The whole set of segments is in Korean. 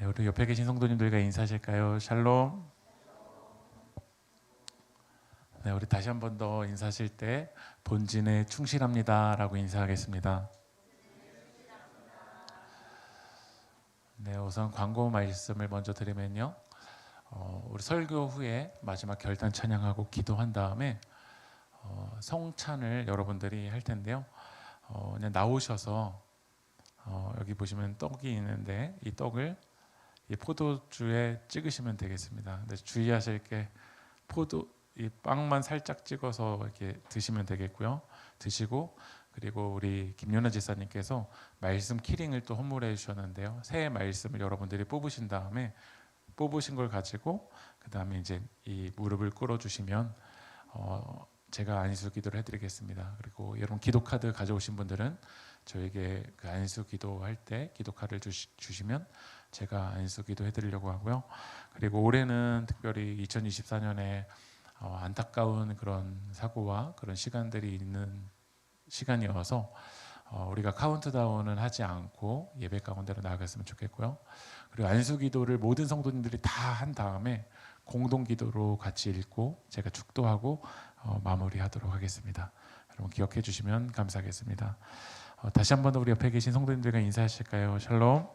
우리 옆에 계신 성도님들과 인사하실까요? 샬롬. 네, 우리 다시 한 번 더 인사하실 때 본진에 충실합니다라고 인사하겠습니다. 네, 우선 광고 말씀을 먼저 드리면요. 우리 설교 후에 마지막 결단 찬양하고 기도한 다음에 성찬을 여러분들이 할 텐데요. 그냥 나오셔서 여기 보시면 떡이 있는데 이 떡을 이 포도주에 찍으시면 되겠습니다. 근데 주의하실 게 이 빵만 살짝 찍어서 이렇게 드시면 되겠고요. 드시고 그리고 우리 김연아 지사님께서 말씀 키링을 또 헌물해 주셨는데요. 새 말씀을 여러분들이 뽑으신 다음에 뽑으신 걸 가지고 그 다음에 이제 이 무릎을 꿇어 주시면 제가 안수 기도를 해드리겠습니다. 그리고 여러분 기도 카드 가져오신 분들은 저에게 그 안수 기도할 때 기도 카드를 주시면 제가 안수 기도 해드리려고 하고요. 그리고 올해는 특별히 2024년에 안타까운 그런 사고와 그런 시간들이 있는 시간이어서 우리가 카운트다운은 하지 않고 예배 가운데로 나아갔으면 좋겠고요. 그리고 안수 기도를 모든 성도님들이 다 한 다음에 공동 기도로 같이 읽고 제가 축도하고 마무리하도록 하겠습니다. 여러분 기억해 주시면 감사하겠습니다. 다시 한 번 더 우리 옆에 계신 성도님들과 인사하실까요? 샬롬.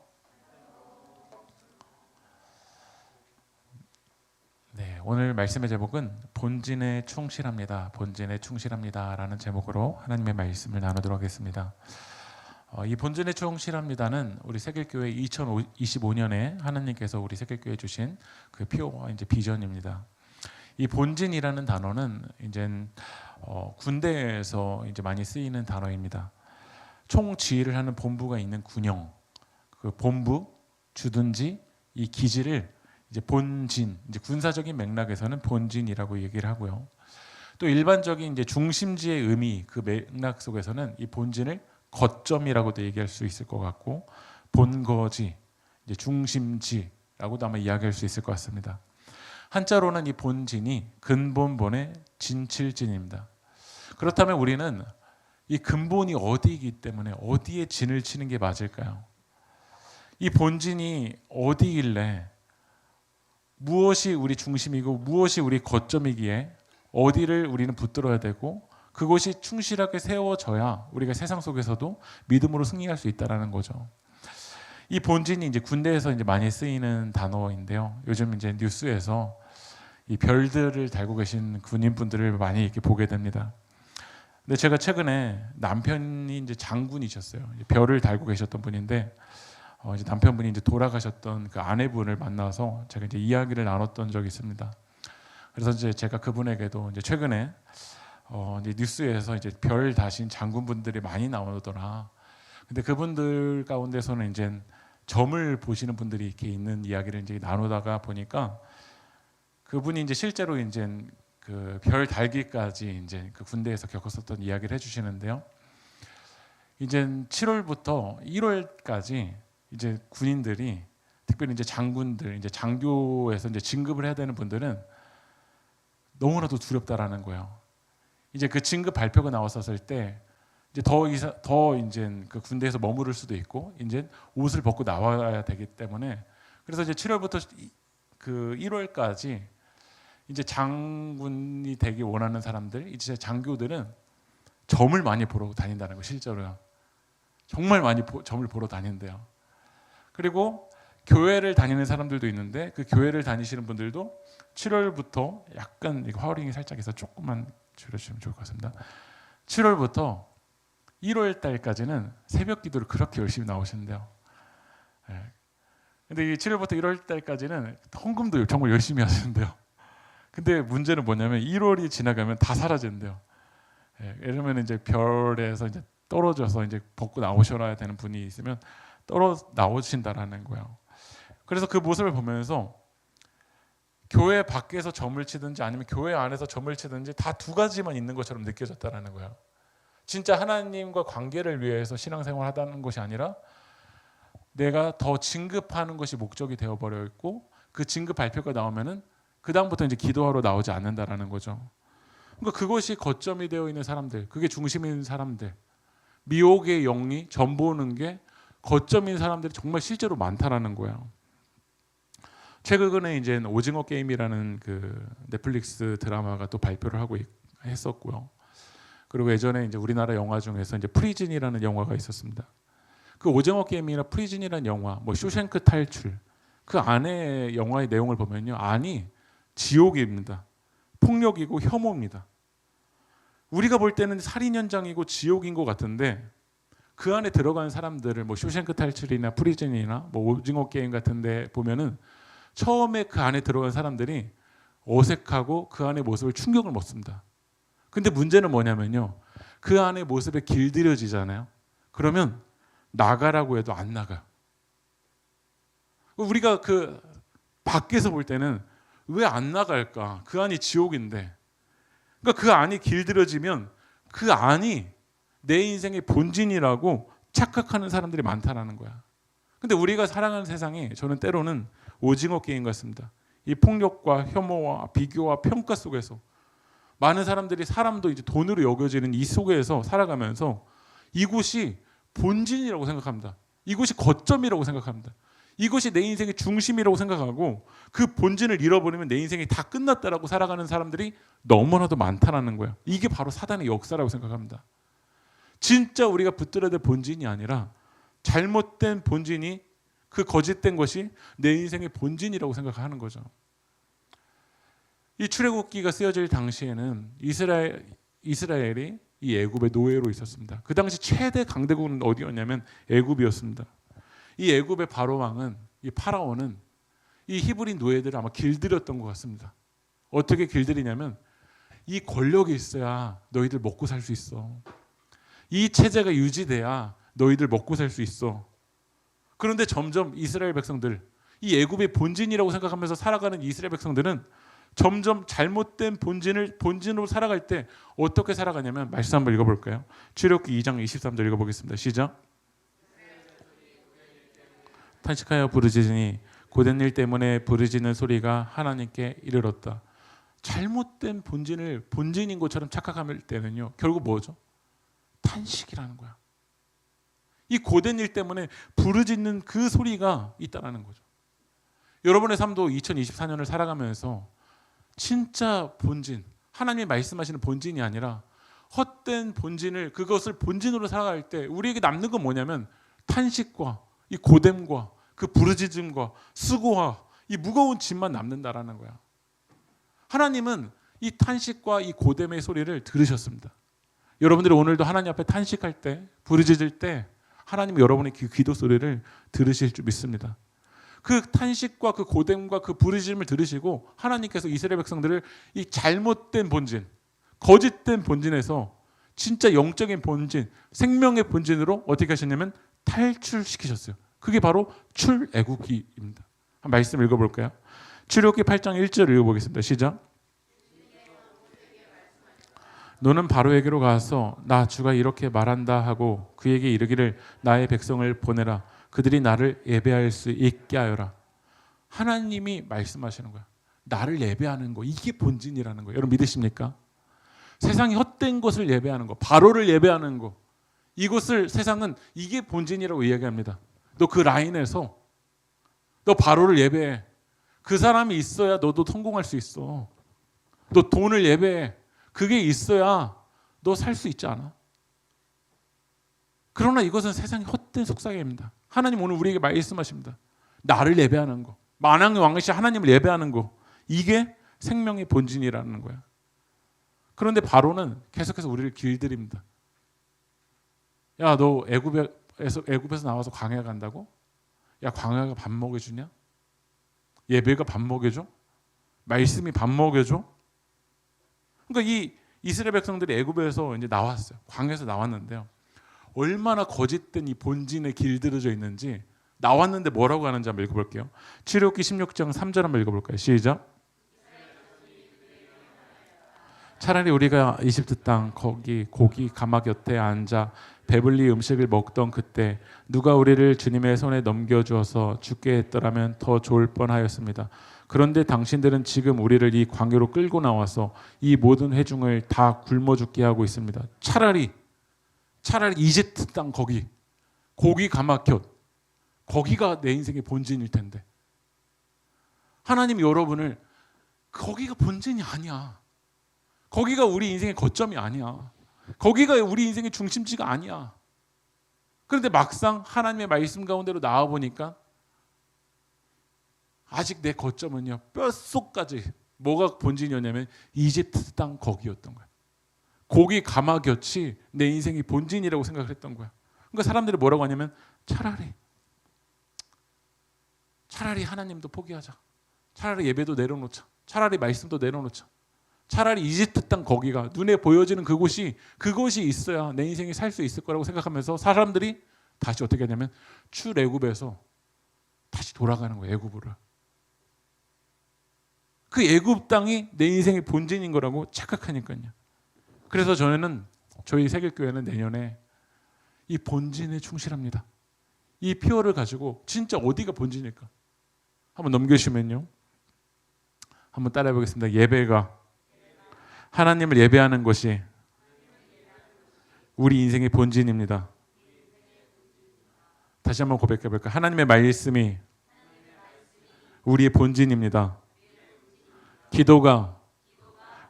네, 오늘 말씀의 제목은 본진에 충실합니다. 본진에 충실합니다라는 제목으로 하나님의 말씀을 나누도록 하겠습니다. 이 본진에 충실합니다는 우리 세길교회 2025년에 하나님께서 우리 세길교회 주신 그 표와 이제 비전입니다. 이 본진이라는 단어는 이제 군대에서 이제 많이 쓰이는 단어입니다. 총지휘를 하는 본부가 있는 군영, 그 본부, 주둔지, 이 기지를 이제 본진, 이제 군사적인 맥락에서는 본진이라고 얘기를 하고요. 또 일반적인 이제 중심지의 의미, 그 맥락 속에서는 이 본진을 거점이라고도 얘기할 수 있을 것 같고, 본거지, 이제 중심지라고도 아마 이야기할 수 있을 것 같습니다. 한자로는 이 본진이 근본본의 진칠진입니다. 그렇다면 우리는 이 근본이 어디이기 때문에 어디에 진을 치는 게 맞을까요? 이 본진이 어디길래 무엇이 우리 중심이고 무엇이 우리 거점이기에 어디를 우리는 붙들어야 되고 그것이 충실하게 세워져야 우리가 세상 속에서도 믿음으로 승리할 수 있다라는 거죠. 이 본진이 이제 군대에서 이제 많이 쓰이는 단어인데요. 요즘 이제 뉴스에서 이 별들을 달고 계신 군인분들을 많이 이렇게 보게 됩니다. 근데 제가 최근에 남편이 이제 장군이셨어요. 별을 달고 계셨던 분인데 이제 남편분이 이제 돌아가셨던 그 아내분을 만나서 제가 이제 이야기를 나눴던 적이 있습니다. 그래서 이제 제가 그분에게도 이제 최근에 이제 뉴스에서 이제 별 다신 장군분들이 많이 나오더라. 근데 그분들 가운데서는 이제 점을 보시는 분들이 이렇게 있는 이야기를 이제 나누다가 보니까 그분이 이제 실제로 이제 그 별 달기까지 이제 그 군대에서 겪었었던 이야기를 해주시는데요. 이제 7월부터 1월까지 이제 군인들이 특별히 이제 장군들, 이제 장교에서 이제 진급을 해야 되는 분들은 너무나도 두렵다라는 거예요. 이제 그 진급 발표가 나왔었을 때 이제 더 이제 그 군대에서 머무를 수도 있고 이제 옷을 벗고 나와야 되기 때문에 그래서 이제 7월부터 그 1월까지 이제 장군이 되기 원하는 사람들, 이제 장교들은 점을 많이 보러 다닌다는 거 실제로요. 정말 많이 점을 보러 다닌대요. 그리고 교회를 다니는 사람들도 있는데 그 교회를 다니시는 분들도 7월부터 약간 화어링이 살짝 해서 조금만 줄여주시면 좋을 것 같습니다. 7월부터 1월 달까지는 새벽 기도를 그렇게 열심히 나오시는데요. 근데 이 7월부터 1월 달까지는 헌금도 정말 열심히 하시는데요. 근데 문제는 뭐냐면 1월이 지나가면 다 사라진대요. 예를 들면 이제 별에서 이제 떨어져서 이제 벗고 나오셔야 되는 분이 있으면 나오신다라는 거예요. 그래서 그 모습을 보면서 교회 밖에서 점을 치든지 아니면 교회 안에서 점을 치든지 다 두 가지만 있는 것처럼 느껴졌다라는 거예요. 진짜 하나님과 관계를 위해서 신앙생활을 하다는 것이 아니라 내가 더 진급하는 것이 목적이 되어버려 있고 그 진급 발표가 나오면은 그 다음부터 이제 기도하러 나오지 않는다라는 거죠. 그러니까 그것이 거점이 되어 있는 사람들, 그게 중심인 사람들, 미혹의 영이 점 보는 게 거점인 사람들이 정말 실제로 많다라는 거예요. 최근에 이제 오징어 게임이라는 그 넷플릭스 드라마가 또 발표를 하고 했었고요. 그리고 예전에 이제 우리나라 영화 중에서 이제 프리즌이라는 영화가 있었습니다. 그 오징어 게임이나 프리즌이라는 영화, 뭐 쇼생크 탈출, 그 안에 영화의 내용을 보면요, 안이 지옥입니다. 폭력이고 혐오입니다. 우리가 볼 때는 살인 현장이고 지옥인 것 같은데 그 안에 들어간 사람들을 뭐 쇼생크 탈출이나 프리즌이나 뭐 오징어 게임 같은데 보면은 처음에 그 안에 들어간 사람들이 어색하고 그 안의 모습을 충격을 먹습니다. 근데 문제는 뭐냐면요, 그 안의 모습에 길들여지잖아요. 그러면 나가라고 해도 안 나가. 우리가 그 밖에서 볼 때는 왜 안 나갈까? 그 안이 지옥인데. 그러니까 그 안이 길들여지면 그 안이 내 인생의 본진이라고 착각하는 사람들이 많다라는 거야. 근데 우리가 살아가는 세상이 저는 때로는 오징어 게임 같습니다. 이 폭력과 혐오와 비교와 평가 속에서 많은 사람들이 사람도 이제 돈으로 여겨지는 이 속에서 살아가면서 이곳이 본진이라고 생각합니다. 이곳이 거점이라고 생각합니다. 이것이 내 인생의 중심이라고 생각하고 그 본진을 잃어버리면 내 인생이 다 끝났다라고 살아가는 사람들이 너무나도 많다라는 거예요. 이게 바로 사단의 역사라고 생각합니다. 진짜 우리가 붙들어야 될 본진이 아니라 잘못된 본진이, 그 거짓된 것이 내 인생의 본진이라고 생각하는 거죠. 이 출애굽기가 쓰여질 당시에는 이스라엘이 이 애굽의 노예로 있었습니다. 그 당시 최대 강대국은 어디였냐면 애굽이었습니다. 이 애굽의 바로 왕은, 이 파라오는 이 히브리 노예들을 아마 길들였던 것 같습니다. 어떻게 길들이냐면 이 권력이 있어야 너희들 먹고 살 수 있어. 이 체제가 유지돼야 너희들 먹고 살 수 있어. 그런데 점점 이스라엘 백성들, 이 애굽의 본진이라고 생각하면서 살아가는 이스라엘 백성들은 점점 잘못된 본진으로 살아갈 때 어떻게 살아가냐면, 말씀 한번 읽어볼까요? 출애굽기 2장 23절 읽어보겠습니다. 시작. 탄식하여 부르짖으니 고된 일 때문에 부르짖는 소리가 하나님께 이르렀다. 잘못된 본진을 본진인 것처럼 착각할 때는요, 결국 뭐죠? 탄식이라는 거야. 이 고된 일 때문에 부르짖는 그 소리가 있다라는 거죠. 여러분의 삶도 2024년을 살아가면서 진짜 본진, 하나님이 말씀하시는 본진이 아니라 헛된 본진을, 그것을 본진으로 살아갈 때 우리에게 남는 건 뭐냐면 탄식과 이 고됨과 그 부르짖음과 수고와 이 무거운 짐만 남는다라는 거야. 하나님은 이 탄식과 이 고됨의 소리를 들으셨습니다. 여러분들이 오늘도 하나님 앞에 탄식할 때, 부르짖을 때 하나님은 여러분의 기도 소리를 들으실 줄 믿습니다. 그 탄식과 그 고됨과 그 부르짖음을 들으시고 하나님께서 이스라엘 백성들을 이 잘못된 본진, 거짓된 본진에서 진짜 영적인 본진, 생명의 본진으로 어떻게 하셨냐면 탈출시키셨어요. 그게 바로 출애굽기입니다. 한 말씀 읽어볼까요? 출애굽기 8장 1절 읽어보겠습니다. 시작. 너는 바로에게로 가서 나 주가 이렇게 말한다 하고 그에게 이르기를 나의 백성을 보내라. 그들이 나를 예배할 수 있게 하여라. 하나님이 말씀하시는 거야. 나를 예배하는 거, 이게 본진이라는 거예요. 여러분 믿으십니까? 세상이 헛된 것을 예배하는 거, 바로를 예배하는 거, 이것을 세상은 이게 본진이라고 이야기합니다. 너 그 라인에서 너 바로를 예배해. 그 사람이 있어야 너도 성공할 수 있어. 너 돈을 예배해. 그게 있어야 너 살 수 있지 않아? 그러나 이것은 세상의 헛된 속삭임입니다. 하나님 오늘 우리에게 말씀하십니다. 나를 예배하는 거, 만왕의 왕이신 하나님을 예배하는 거, 이게 생명의 본진이라는 거야. 그런데 바로는 계속해서 우리를 길들입니다. 야, 너 애굽에서 나와서 광야 간다고? 야, 광야가 밥 먹여주냐? 예배가 밥 먹여줘? 말씀이 밥 먹여줘? 그러니까 이 이스라엘 백성들이 애굽에서 이제 나왔어요. 광야에서 나왔는데요. 얼마나 거짓된 이 본진에 길들여져 있는지, 나왔는데 뭐라고 하는지 한번 읽어볼게요. 출애굽기 16장 3절 한번 읽어볼까요? 시작. 차라리 우리가 이집트 땅 거기 고기 가마 곁에 앉아 배불리 음식을 먹던 그때 누가 우리를 주님의 손에 넘겨주어서 죽게 했더라면 더 좋을 뻔하였습니다. 그런데 당신들은 지금 우리를 이 광야로 끌고 나와서 이 모든 회중을 다 굶어 죽게 하고 있습니다. 차라리 이집트 땅 거기 고기 가마 곁, 거기가 내 인생의 본진일 텐데 하나님이 여러분을 거기가 본진이 아니야. 거기가 우리 인생의 거점이 아니야. 거기가 우리 인생의 중심지가 아니야. 그런데 막상 하나님의 말씀 가운데로 나와 보니까 아직 내 거점은요, 뼛속까지 뭐가 본진이었냐면 이집트 땅 거기였던 거야. 고기 가마곁이 내 인생이 본진이라고 생각을 했던 거야. 그러니까 사람들이 뭐라고 하냐면 차라리 하나님도 포기하자. 차라리 예배도 내려놓자. 차라리 말씀도 내려놓자. 차라리 이집트 땅 거기가 눈에 보여지는 그곳이 있어야 내 인생이 살 수 있을 거라고 생각하면서 사람들이 다시 어떻게 하냐면 출애굽에서 다시 돌아가는 거예요. 애굽으로. 그 애굽 땅이 내 인생의 본진인 거라고 착각하니까요. 그래서 저희 세계교회는 내년에 이 본진에 충실합니다. 이 표어를 가지고 진짜 어디가 본진일까? 한번 넘겨주시면요. 한번 따라해 보겠습니다. 예배가 하나님을 예배하는 것이 우리 인생의 본진입니다. 다시 한번 고백해 볼까요? 하나님의 말씀이 우리의 본진입니다. 기도가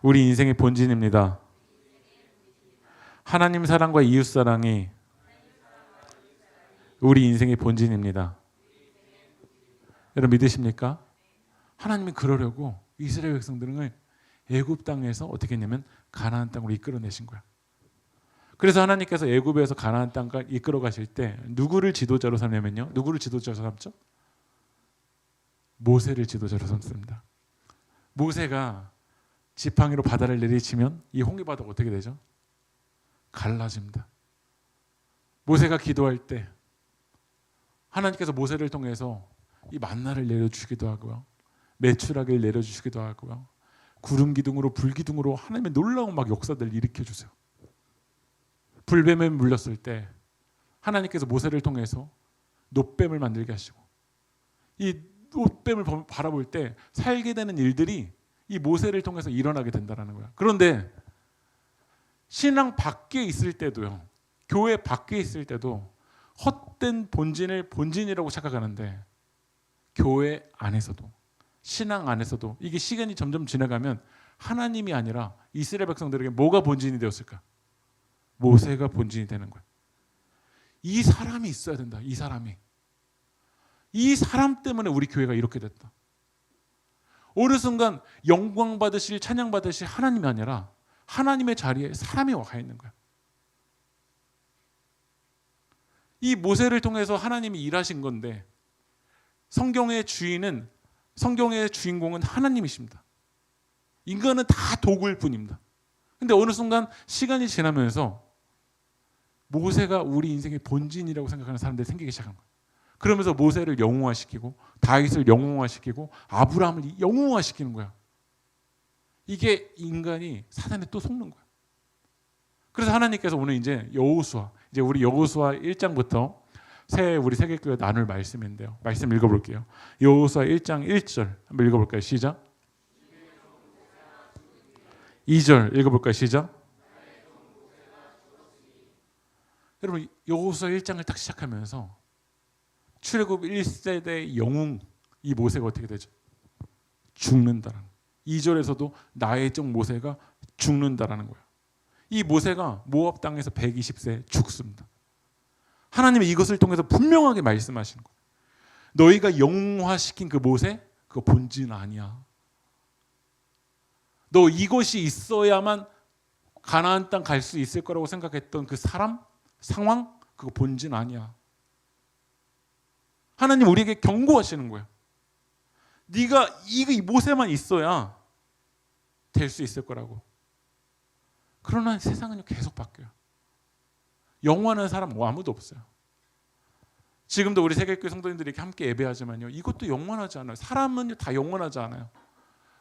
우리 인생의 본진입니다. 하나님 사랑과 이웃 사랑이 우리 인생의 본진입니다. 여러분 믿으십니까? 하나님이 그러려고 이스라엘 백성들을 애굽 땅에서 어떻게 했냐면 가나안 땅으로 이끌어내신 거야. 그래서 하나님께서 애굽에서 가나안 땅까지 이끌어 가실 때 누구를 지도자로 삼냐면요. 누구를 지도자로 삼죠? 모세를 지도자로 삼습니다. 모세가 지팡이로 바다를 내리치면 이 홍해바다가 어떻게 되죠? 갈라집니다. 모세가 기도할 때 하나님께서 모세를 통해서 이 만나를 내려주시기도 하고요. 메추라기를 내려주시기도 하고요. 구름 기둥으로 불 기둥으로 하나님의 놀라운 막 역사들을 일으켜 주세요. 불뱀에 물렸을 때 하나님께서 모세를 통해서 놋뱀을 만들게 하시고 이 놋뱀을 바라볼 때 살게 되는 일들이 이 모세를 통해서 일어나게 된다는 거야. 그런데 신앙 밖에 있을 때도요. 교회 밖에 있을 때도 헛된 본진을 본진이라고 착각하는데 교회 안에서도 신앙 안에서도 이게 시간이 점점 지나가면 하나님이 아니라 이스라엘 백성들에게 뭐가 본진이 되었을까? 모세가 본진이 되는 거야. 이 사람이 있어야 된다. 이 사람 때문에 우리 교회가 이렇게 됐다. 어느 순간 영광 받으실 찬양 받으실 하나님이 아니라 하나님의 자리에 사람이 와 있는 거야. 이 모세를 통해서 하나님이 일하신 건데 성경의 주인공은 하나님이십니다. 인간은 다 도구일 뿐입니다. 근데 어느 순간 시간이 지나면서 모세가 우리 인생의 본진이라고 생각하는 사람들이 생기기 시작한 거예요. 그러면서 모세를 영웅화시키고 다윗을 영웅화시키고 아브라함을 영웅화시키는 거야. 이게 인간이 사단에 또 속는 거야. 그래서 하나님께서 오늘 이제 우리 여호수아 1장부터 우리 세계교회 나눌 말씀인데요. 말씀 읽어볼게요. 여호수아 1장 1절 한번 읽어볼까요? 시작. 2절 읽어볼까요? 시작. 여러분 여호수아 1장을 딱 시작하면서 출애굽 1세대 영웅 이 모세가 어떻게 되죠? 죽는다라는 2절에서도 나의 종 모세가 죽는다라는 거예요. 이 모세가 모압 땅에서 120세 죽습니다. 하나님이 이것을 통해서 분명하게 말씀하시는 거예요. 너희가 영웅화시킨 그 모세 그거 본진 아니야. 너 이것이 있어야만 가나안 땅 갈 수 있을 거라고 생각했던 그 상황 그거 본진 아니야. 하나님 우리에게 경고하시는 거예요. 네가 이 모세만 있어야 될 수 있을 거라고. 그러나 세상은 계속 바뀌어요. 영원한 사람 아무도 없어요. 지금도 우리 세계교회 성도님들이 이렇게 함께 예배하지만요. 이것도 영원하지 않아요. 사람은 다 영원하지 않아요.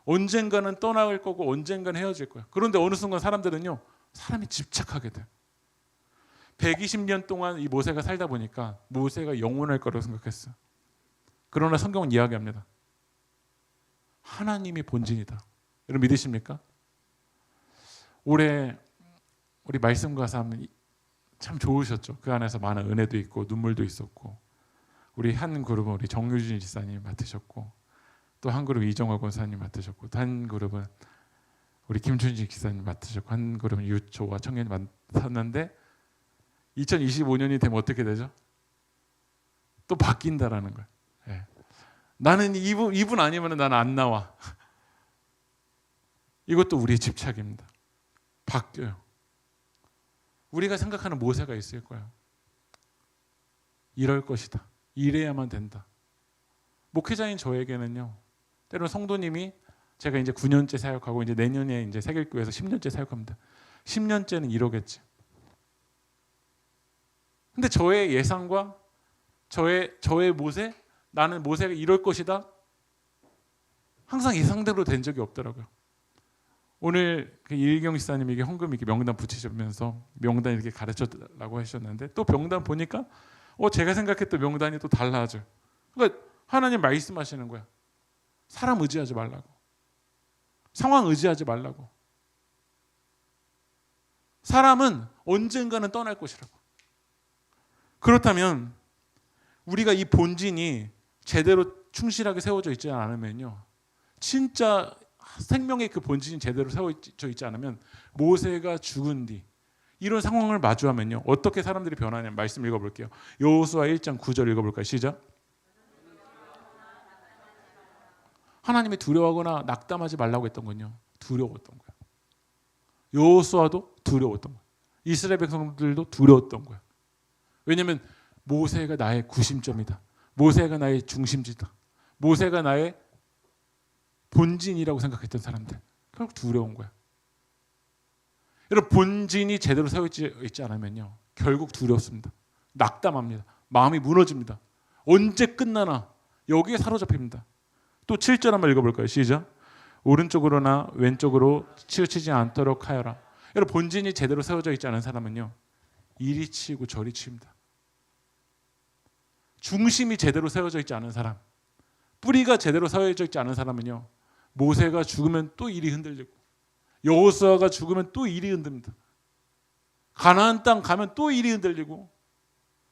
언젠가는 떠나갈 거고 언젠가는 헤어질 거예요. 그런데 어느 순간 사람들은요. 사람이 집착하게 돼요. 120년 동안 이 모세가 살다 보니까 모세가 영원할 거라고 생각했어요. 그러나 성경은 이야기합니다. 하나님이 본진이다. 여러분 믿으십니까? 올해 우리 말씀 가사는 참 좋으셨죠. 그 안에서 많은 은혜도 있고 눈물도 있었고 우리 한 그룹은 우리 정유진 지사님이 맡으셨고 또 한 그룹 이정화 권사님 맡으셨고, 또 한 그룹은 우리 김춘식 기사님 맡으셨고, 한 그룹은 유초와 청년이 맡았는데 2025년이 되면 어떻게 되죠? 또 바뀐다라는 거예요. 예. 나는 이분 아니면 나는 안 나와. 이것도 우리의 집착입니다. 바뀌어요. 우리가 생각하는 모세가 있을 거예요. 이럴 것이다. 이래야만 된다. 목회자인 저에게는요, 때로는 성도님이 제가 이제 9년째 사역하고 이제 내년에 이제 세길교회에서 10년째 사역합니다. 10년째는 이러겠지. 근데 저의 예상과 저의 모세, 나는 모세가 이럴 것이다, 항상 예상대로 된 적이 없더라고요. 오늘 그 이일경 지사님에게 헌금 이렇게 명단 붙이시면서 명단 이렇게 가르쳐달라고 하셨는데, 또 명단 보니까 제가 생각했던 명단이 또 달라져. 그러니까 하나님 말씀하시는 거야. 사람 의지하지 말라고. 상황 의지하지 말라고. 사람은 언젠가는 떠날 것이라고. 그렇다면 우리가 이 본진이 제대로 충실하게 세워져 있지 않으면요, 진짜 생명의 그 본진이 제대로 세워져 있지 않으면 모세가 죽은 뒤 이런 상황을 마주하면요, 어떻게 사람들이 변하냐면, 말씀 읽어볼게요. 여호수아 1장 9절 읽어볼까요? 시작. 하나님이 두려워하거나 낙담하지 말라고 했던 건요, 두려웠던 거예요. 여호수아도 두려웠던 거예요. 이스라엘 백성들도 두려웠던 거예요. 왜냐하면 모세가 나의 구심점이다. 모세가 나의 중심지다. 모세가 나의 본진이라고 생각했던 사람들, 결국 두려운 거야. 여러분, 본진이 제대로 세워져 있지 않으면요, 결국 두렵습니다. 낙담합니다. 마음이 무너집니다. 언제 끝나나 여기에 사로잡힙니다. 또 7절 한번 읽어볼까요? 시작. 오른쪽으로나 왼쪽으로 치우치지 않도록 하여라. 여러분, 본진이 제대로 세워져 있지 않은 사람은요, 이리 치이고 저리 치입니다. 중심이 제대로 세워져 있지 않은 사람, 뿌리가 제대로 세워져 있지 않은 사람은요, 모세가 죽으면 또 일이 흔들리고, 여호수아가 죽으면 또 일이 흔듭니다. 가나안 땅 가면 또 일이 흔들리고,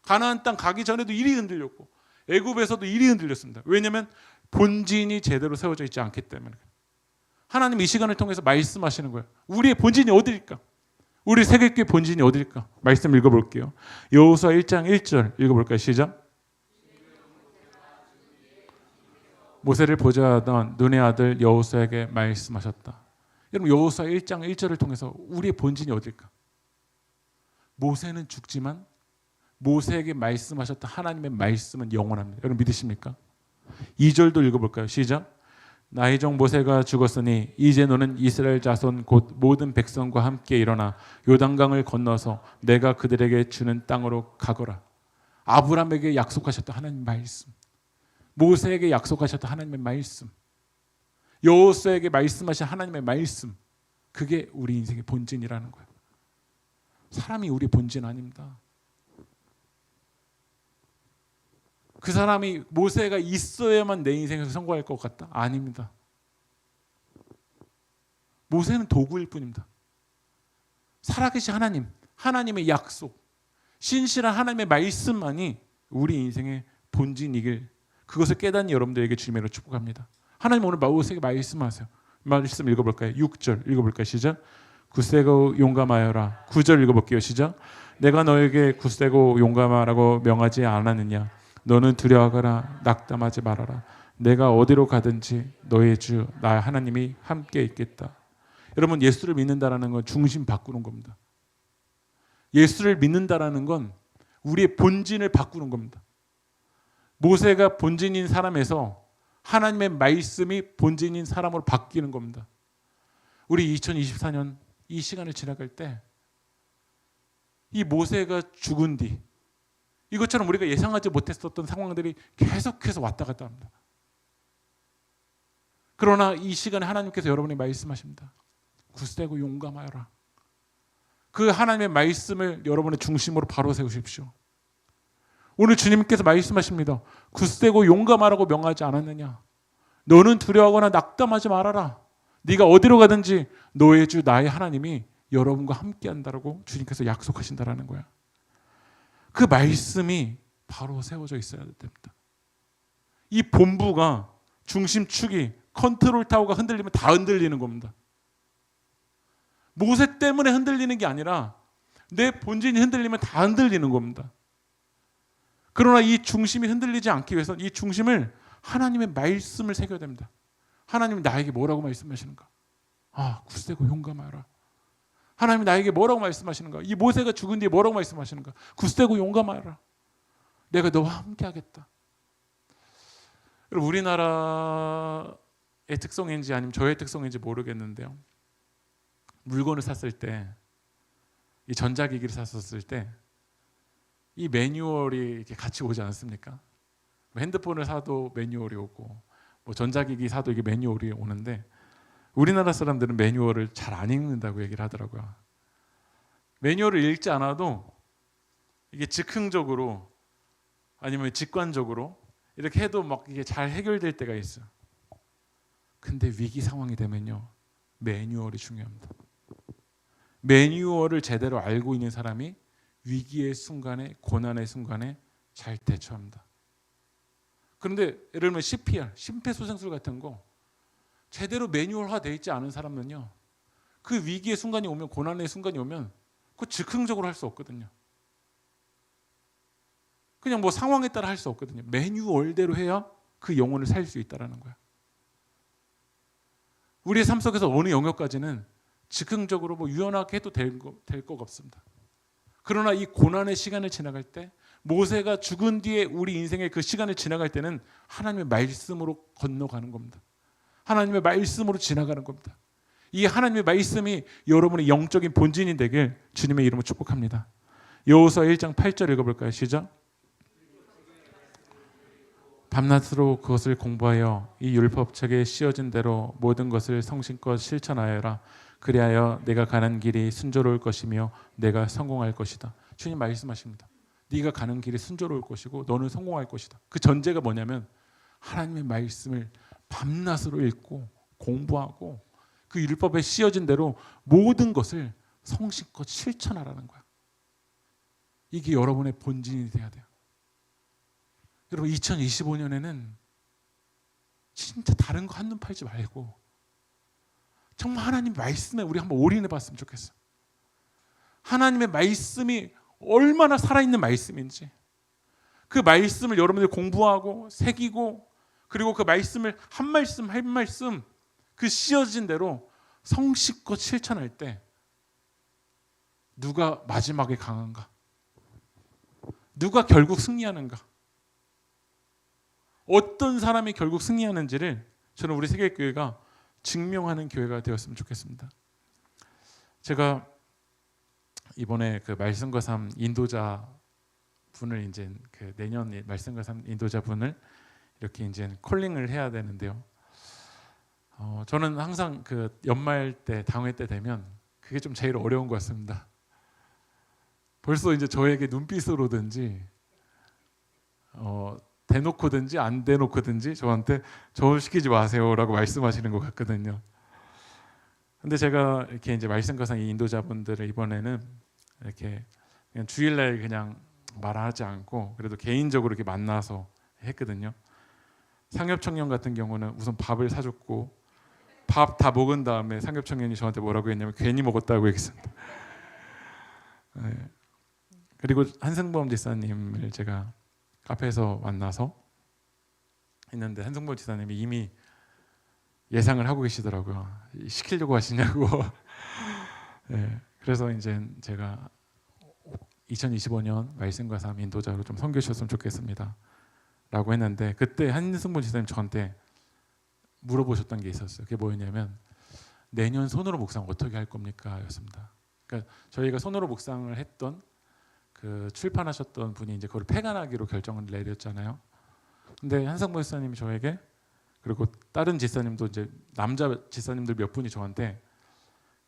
가나안 땅 가기 전에도 일이 흔들렸고, 애굽에서도 일이 흔들렸습니다. 왜냐하면 본진이 제대로 세워져 있지 않기 때문에. 하나님 이 시간을 통해서 말씀하시는 거예요. 우리의 본진이 어디일까? 우리 세계교회 본진이 어디일까? 말씀 읽어볼게요. 여호수아 1장 1절 읽어볼까요? 시작. 모세를 보좌하던 눈의 아들 여호수아에게 말씀하셨다. 여러분, 여호수아 1장 1절을 통해서 우리의 본진이 어딜까? 모세는 죽지만 모세에게 말씀하셨던 하나님의 말씀은 영원합니다. 여러분, 믿으십니까? 2절도 읽어볼까요? 시작. 나의 종 모세가 죽었으니 이제 너는 이스라엘 자손 곧 모든 백성과 함께 일어나 요단강을 건너서 내가 그들에게 주는 땅으로 가거라. 아브라함에게 약속하셨던 하나님의 말씀, 모세에게 약속하셨던 하나님의 말씀, 여호수아에게 말씀하신 하나님의 말씀, 그게 우리 인생의 본진이라는 거예요. 사람이 우리 본진 아닙니다. 그 사람이 모세가 있어야만 내 인생에서 성공할 것 같다? 아닙니다. 모세는 도구일 뿐입니다. 살아계신 하나님, 하나님의 약속, 신실한 하나님의 말씀만이 우리 인생의 본진이길, 그것을 깨닫는 여러분들에게 주님으로 축복합니다. 하나님 오늘 모세에게 말씀하세요. 말씀 읽어볼까요? 6절 읽어볼까요? 시작. 굳세고 용감하여라. 9절 읽어볼게요. 시작. 내가 너에게 굳세고 용감하라고 명하지 않았느냐? 너는 두려워하거나 낙담하지 말아라. 내가 어디로 가든지 너의 주 나 하나님이 함께 있겠다. 여러분, 예수를 믿는다라는 건 중심 바꾸는 겁니다. 예수를 믿는다라는 건 우리의 본진을 바꾸는 겁니다. 모세가 본진인 사람에서 하나님의 말씀이 본진인 사람으로 바뀌는 겁니다. 우리 2024년 이 시간을 지나갈 때 이 모세가 죽은 뒤 이것처럼 우리가 예상하지 못했었던 상황들이 계속해서 왔다 갔다 합니다. 그러나 이 시간에 하나님께서 여러분이 말씀하십니다. 굳세고 용감하여라. 그 하나님의 말씀을 여러분의 중심으로 바로 세우십시오. 오늘 주님께서 말씀하십니다. 굳세고 용감하라고 명하지 않았느냐? 너는 두려워하거나 낙담하지 말아라. 네가 어디로 가든지 너의 주 나의 하나님이 여러분과 함께한다라고 주님께서 약속하신다라는 거야. 그 말씀이 바로 세워져 있어야 됩니다. 이 본부가 중심축이 컨트롤 타워가 흔들리면 다 흔들리는 겁니다. 모세 때문에 흔들리는 게 아니라 내 본진이 흔들리면 다 흔들리는 겁니다. 그러나 이 중심이 흔들리지 않기 위해서 이 중심을 하나님의 말씀을 새겨야 됩니다. 하나님이 나에게 뭐라고 말씀하시는가? 굳세고 용감하라. 하나님이 나에게 뭐라고 말씀하시는가? 이 모세가 죽은 뒤에 뭐라고 말씀하시는가? 굳세고 용감하라. 내가 너와 함께 하겠다. 우리나라의 특성인지 아니면 저의 특성인지 모르겠는데요. 물건을 샀을 때, 이 전자기기를 샀었을 때 이 매뉴얼이 이렇게 같이 오지 않습니까? 핸드폰을 사도 매뉴얼이 오고 뭐 전자기기 사도 이게 매뉴얼이 오는데 우리나라 사람들은 매뉴얼을 잘 안 읽는다고 얘기를 하더라고요. 매뉴얼을 읽지 않아도 이게 즉흥적으로 아니면 직관적으로 이렇게 해도 막 이게 잘 해결될 때가 있어요. 근데 위기 상황이 되면요, 매뉴얼이 중요합니다. 매뉴얼을 제대로 알고 있는 사람이 위기의 순간에, 고난의 순간에 잘 대처합니다. 그런데 예를 들면 CPR, 심폐소생술 같은 거 제대로 매뉴얼화 되어 있지 않은 사람은요, 그 위기의 순간이 오면, 고난의 순간이 오면 그거 즉흥적으로 할 수 없거든요. 그냥 뭐 상황에 따라 할 수 없거든요. 매뉴얼대로 해야 그 영혼을 살 수 있다는 거야. 우리의 삶 속에서 어느 영역까지는 즉흥적으로 뭐 유연하게 해도 될 거가 없습니다. 그러나 이 고난의 시간을 지나갈 때, 모세가 죽은 뒤에 우리 인생의 그 시간을 지나갈 때는 하나님의 말씀으로 건너가는 겁니다. 하나님의 말씀으로 지나가는 겁니다. 이 하나님의 말씀이 여러분의 영적인 본진이 되길 주님의 이름으로 축복합니다. 여호수아 1장 8절 읽어볼까요? 시작. 밤낮으로 그것을 공부하여 이 율법책에 씌어진 대로 모든 것을 성심껏 실천하여라. 그리하여 내가 가는 길이 순조로울 것이며 내가 성공할 것이다. 주님 말씀하십니다. 네가 가는 길이 순조로울 것이고 너는 성공할 것이다. 그 전제가 뭐냐면 하나님의 말씀을 밤낮으로 읽고 공부하고 그 율법에 씌어진 대로 모든 것을 성심껏 실천하라는 거야. 이게 여러분의 본진이 돼야 돼요. 여러분 2025년에는 진짜 다른 거 한눈 팔지 말고 정말 하나님 말씀에 우리 한번 올인해 봤으면 좋겠어요. 하나님의 말씀이 얼마나 살아있는 말씀인지, 그 말씀을 여러분들이 공부하고 새기고, 그리고 그 말씀을 한 말씀 한 말씀 그 씌어진 대로 성실껏 실천할 때 누가 마지막에 강한가? 누가 결국 승리하는가? 어떤 사람이 결국 승리하는지를 저는 우리 세계교회가 증명하는 교회가 되었으면 좋겠습니다. 제가 이번에 그 말씀과 삶 인도자 분을 이제 그 내년 말씀과 삶 인도자 분을 이렇게 이제 콜링을 해야 되는데요. 저는 항상 그 연말 때, 당회 때 되면 그게 좀 제일 어려운 것 같습니다. 벌써 이제 저에게 눈빛으로든지 대놓고든지 안 대놓고든지 저한테 저 시키지 마세요라고 말씀하시는 것 같거든요. 근데 제가 이렇게 이제 말씀과상 이 인도자분들을 이번에는 이렇게 그냥 주일날 그냥 말하지 않고 그래도 개인적으로 이렇게 만나서 했거든요. 상엽청년 같은 경우는 우선 밥을 사줬고 밥 다 먹은 다음에 상엽청년이 저한테 뭐라고 했냐면 괜히 먹었다고 얘기했습니다. 네. 그리고 한승범 지사님을 제가 카페에서 만나서 했는데 한승범 지사님이 이미 예상을 하고 계시더라고요. 시키려고 하시냐고. 네, 그래서 이제 제가 2025년 말씀과 삶 인도자로 좀 섬겨주셨으면 좋겠습니다 라고 했는데, 그때 한승범 지사님 저한테 물어보셨던 게 있었어요. 그게 뭐였냐면 내년 손으로 묵상 어떻게 할 겁니까? 였습니다. 그러니까 저희가 손으로 묵상을 했던 그 출판하셨던 분이 이제 그걸 폐간하기로 결정을 내렸잖아요. 근데 한상봉 지사님이 저에게, 그리고 다른 지사님도 이제 남자 지사님들 몇 분이 저한테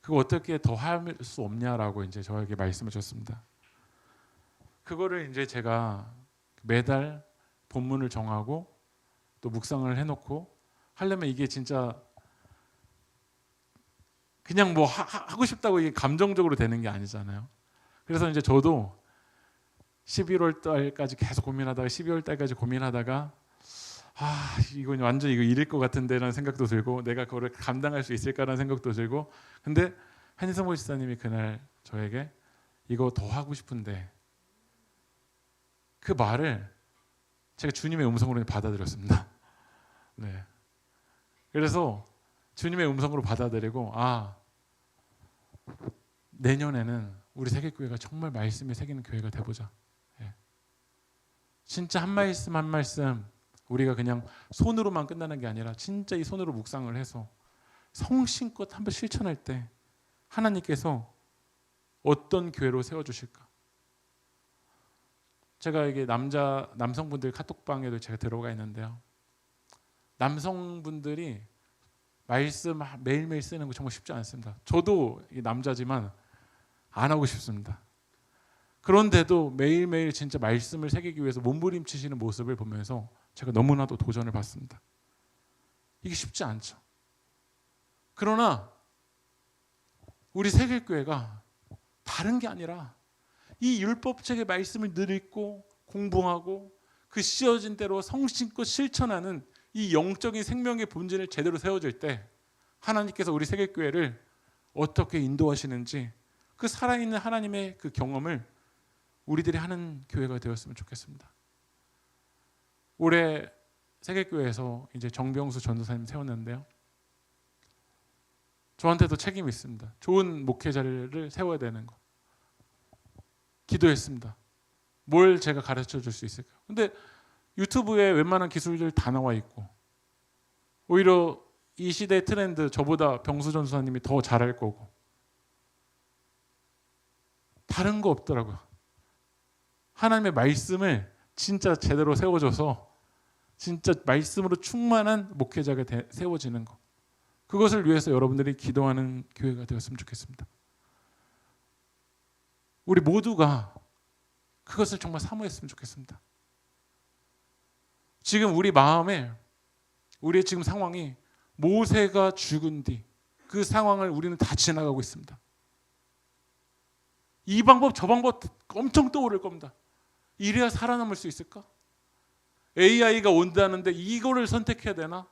그거 어떻게 더 할 수 없냐라고 이제 저에게 말씀을 주셨습니다. 그거를 이제 제가 매달 본문을 정하고 또 묵상을 해놓고 하려면 이게 진짜 그냥 뭐 하고 싶다고 이게 감정적으로 되는 게 아니잖아요. 그래서 이제 저도 11월 달까지 계속 고민하다가 12월 달까지 고민하다가 이건 완전 이거 잃을 것 같은데라는 생각도 들고 내가 그거를 감당할 수 있을까라는 생각도 들고 근데 한희성 목사님이 그날 저에게 이거 더 하고 싶은데 그 말을 제가 주님의 음성으로 받아들였습니다. 네. 그래서 주님의 음성으로 받아들이고 내년에는 우리 세계교회가 정말 말씀에 새기는 교회가 돼보자. 예. 진짜 한 말씀 한 말씀 우리가 그냥 손으로만 끝나는 게 아니라 진짜 이 손으로 묵상을 해서 성심껏 한번 실천할 때 하나님께서 어떤 교회로 세워주실까? 제가 이게 남성분들 카톡방에도 제가 들어가 있는데요. 남성분들이 말씀 매일매일 쓰는 거 정말 쉽지 않습니다. 저도 남자지만 안 하고 싶습니다. 그런데도 매일매일 진짜 말씀을 새기기 위해서 몸부림치시는 모습을 보면서 제가 너무나도 도전을 받습니다. 이게 쉽지 않죠. 그러나 우리 세계교회가 다른 게 아니라 이 율법책의 말씀을 늘 읽고 공부하고 그 씌어진 대로 성심껏 실천하는 이 영적인 생명의 본질을 제대로 세워질 때 하나님께서 우리 세계교회를 어떻게 인도하시는지 그 살아있는 하나님의 그 경험을 우리들이 하는 교회가 되었으면 좋겠습니다. 올해 세계교회에서 이제 정병수 전도사님 세웠는데요. 저한테도 책임이 있습니다. 좋은 목회자를 세워야 되는 거. 기도했습니다. 뭘 제가 가르쳐 줄 수 있을까? 근데 유튜브에 웬만한 기술들 다 나와 있고 오히려 이 시대의 트렌드 저보다 병수 전도사님이 더 잘할 거고 다른 거 없더라고요. 하나님의 말씀을 진짜 제대로 세워줘서 진짜 말씀으로 충만한 목회자가 세워지는 것. 그것을 위해서 여러분들이 기도하는 교회가 되었으면 좋겠습니다. 우리 모두가 그것을 정말 사모했으면 좋겠습니다. 지금 우리 마음에 우리의 지금 상황이 모세가 죽은 뒤 그 상황을 우리는 다 지나가고 있습니다. 이 방법 저 방법 엄청 떠오를 겁니다. 이래야 살아남을 수 있을까? AI가 온다는데 이거를 선택해야 되나?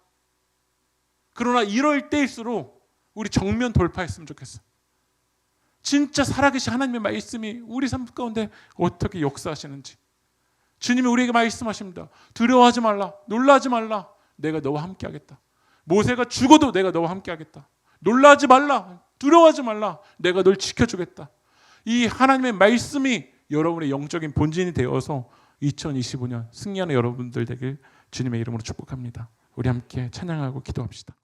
그러나 이럴 때일수록 우리 정면 돌파했으면 좋겠어. 진짜 살아계신 하나님의 말씀이 우리 삶 가운데 어떻게 역사하시는지 주님이 우리에게 말씀하십니다. 두려워하지 말라, 놀라지 말라, 내가 너와 함께 하겠다. 모세가 죽어도 내가 너와 함께 하겠다. 놀라지 말라, 두려워하지 말라, 내가 널 지켜주겠다. 이 하나님의 말씀이 여러분의 영적인 본진이 되어서 2025년 승리하는 여러분들 되길 주님의 이름으로 축복합니다. 우리 함께 찬양하고 기도합시다.